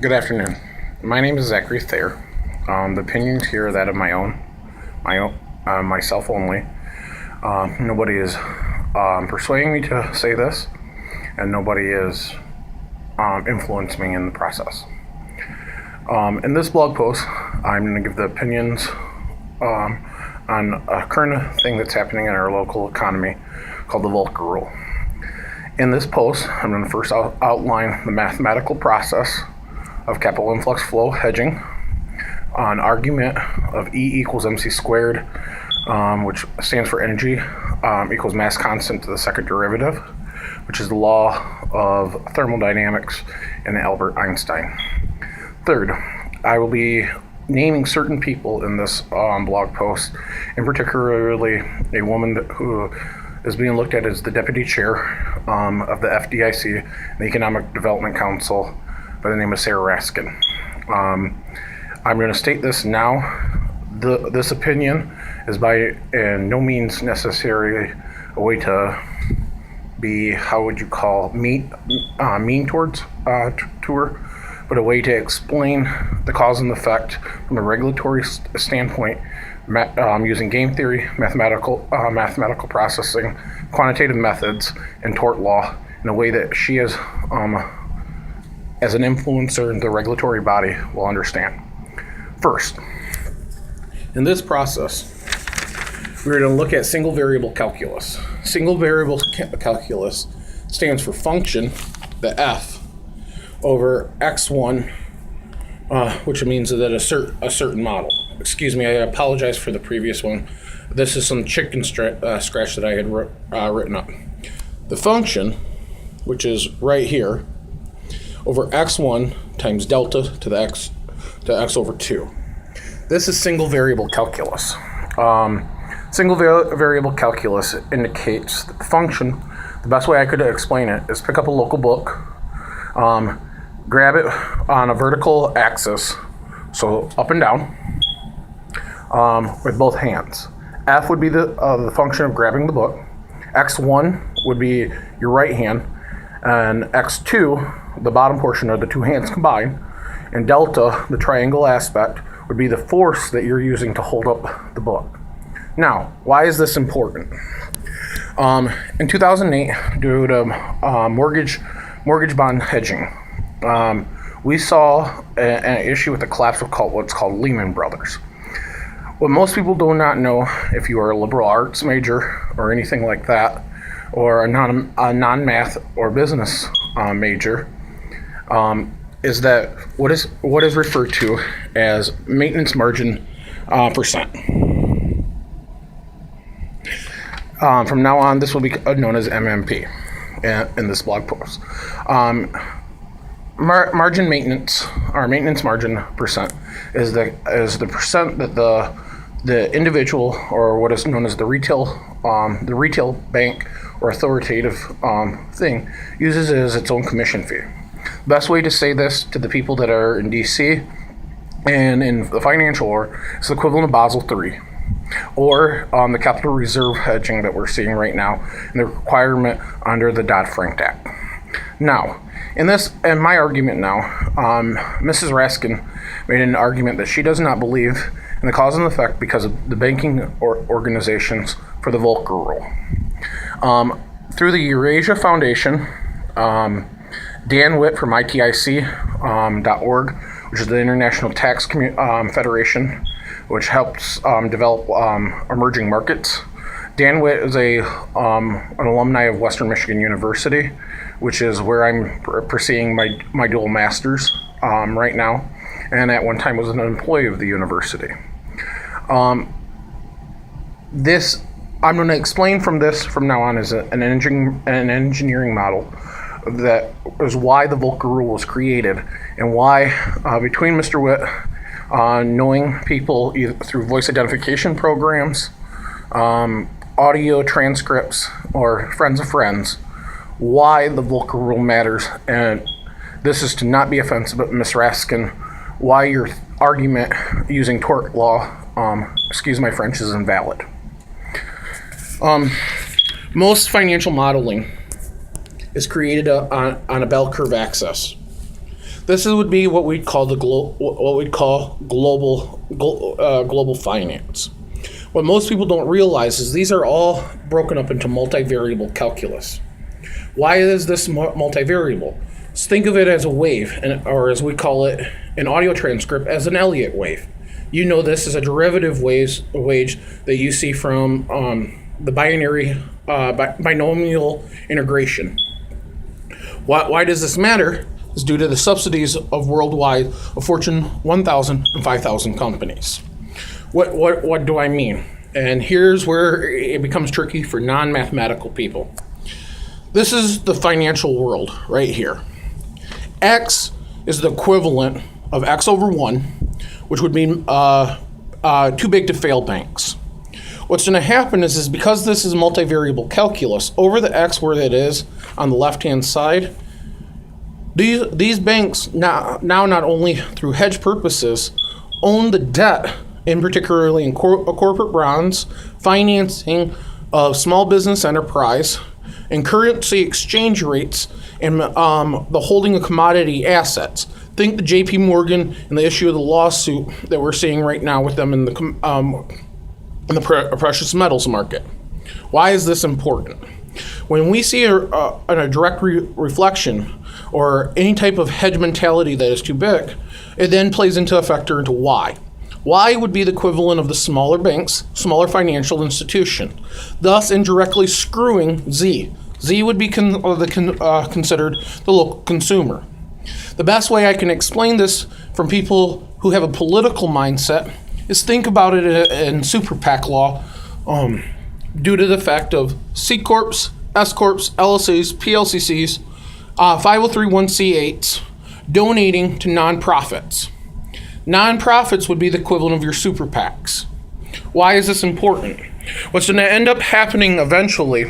Good afternoon. My name is Zachary Thayer. The opinions here are that of myself only. Nobody is persuading me to say this, and nobody is influencing me in the process. In this blog post, I'm going to give the opinions on a current thing that's happening in our local economy called the Volker rule. In this post, I'm going to first outline the mathematical process of capital influx flow hedging, an argument of E equals mc squared, which stands for energy equals mass constant to the second derivative, which is the law of thermodynamics and Albert Einstein. Third, I will be naming certain people in this blog post, and particularly a woman who is being looked at as the deputy chair of the FDIC, the Economic Development Council, by the name of Sarah Raskin. I'm going to state this now. This opinion is by no means necessarily a way to be, how would you call, mean towards to her, but a way to explain the cause and effect from a regulatory standpoint, using game theory, mathematical processing, quantitative methods, and tort law in a way that she is, as an influencer in the regulatory body, will understand. First, in this process, we're going to look at single variable calculus. Single variable calculus stands for function, the f, over x1, which means that a certain model. Excuse me, I apologize for the previous one. This is some chicken scratch that I had written up. The function, which is right here, over x1 times delta to the x over 2. This is single variable calculus. Single variable calculus indicates that the function, the best way I could explain it is pick up a local book, grab it on a vertical axis, so up and down, with both hands. F would be the function of grabbing the book. X1 would be your right hand, and X2, the bottom portion of the two hands combined, and delta, the triangle aspect, would be the force that you're using to hold up the book. Now, why is this important? In 2008, due to mortgage bond hedging, we saw an issue with the collapse of what's called Lehman Brothers. What most people do not know, if you are a liberal arts major or anything like that, or a non-math or business major, is that what is referred to as maintenance margin percent. From now on, this will be known as MMP in this blog post. Margin maintenance, or maintenance margin percent, is the percent that the individual, or what is known as the retail bank or authoritative thing, uses as its own commission fee. Best way to say this to the people that are in DC and in the financial world is the equivalent of Basel III, or the capital reserve hedging that we're seeing right now, and the requirement under the Dodd-Frank Act. Now, in my argument now, Mrs. Raskin made an argument that she does not believe in the cause and effect because of the banking organizations for the Volker rule. Through the Eurasia Foundation, Dan Witt from ITIC.org, which is the International Tax Federation, which helps develop emerging markets. Dan Witt is an alumni of Western Michigan University, which is where I'm pursuing my dual masters right now, and at one time was an employee of the university. I'm going to explain from now on as an engineering model that is why the Volker rule was created, and why between Mr. Witt knowing people either through voice identification programs, audio transcripts, or friends of friends, why the Volker rule matters. And this is to not be offensive, but Ms. Raskin, why your argument using tort law, excuse my French, is invalid. Most financial modeling is created on a bell curve axis. This would be what we'd call global finance. What most people don't realize is these are all broken up into multivariable calculus. Why is this multivariable? Let's think of it as a wave, or as we call it in audio transcript, as an Elliott wave. You know this is a derivative wage that you see from the binary binomial integration. Why does this matter? It's due to the subsidies of worldwide of Fortune 1,000 and 5,000 companies. What do I mean? And here's where it becomes tricky for non-mathematical people. This is the financial world right here. X is the equivalent of X over 1, which would mean too big to fail banks. What's going to happen is because this is multivariable calculus, over the X where it is on the left-hand side, these banks now not only through hedge purposes own the debt, in particularly in corporate bonds, financing of small business enterprise, and currency exchange rates, and the holding of commodity assets. Think the J.P. Morgan and the issue of the lawsuit that we're seeing right now with them in the precious metals market. Why is this important? When we see a direct reflection or any type of hedge mentality that is too big, it then plays into a factor into Y. Y would be the equivalent of the smaller banks, smaller financial institution, thus indirectly screwing Z. Z would be considered the local consumer. The best way I can explain this from people who have a political mindset is think about it in super PAC law, due to the fact of C Corps, S Corps, LLCs, PLCCs, 503(1)(c)(8)s donating to nonprofits. Nonprofits would be the equivalent of your super PACs. Why is this important? What's going to end up happening eventually